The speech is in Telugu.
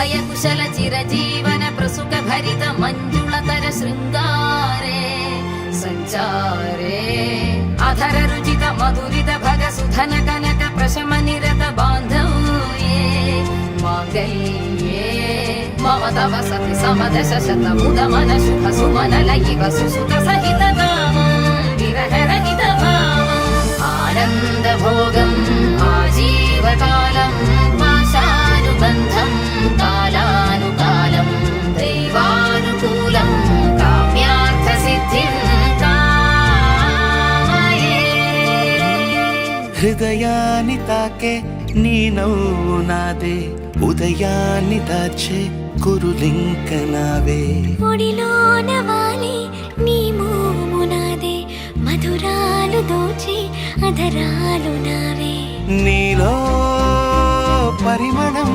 లయ కుశల చిరజీవన ప్రసుక భరిత మంజుళతర శృంగారే సంచారే అధర రుచిత మధురిత భగ సుధన కనక ప్రశమ నిరత బాంధవ్యే మాంగళ్యే మమ తవ సతి సమదశ శత ముద మన శుభ సుమన లయివ సుసుత సహిత కామం విరహ రహిత భావం ఆనంద భోగం ఆజీవకాలం పాశానుబంధం కాలానుకాలం దైవానుకూలం కామ్యార్థ సిద్ధిం కామయే. హృదయాన్ని తాకే నీ నవ్వు నాదే ఉదయాన్ని దాచే కురులింక నావే ఒడిలోన వాలి నీ మోము నాదే మధురాలు దోచి అధరాలు నావే నీలో పరిమళం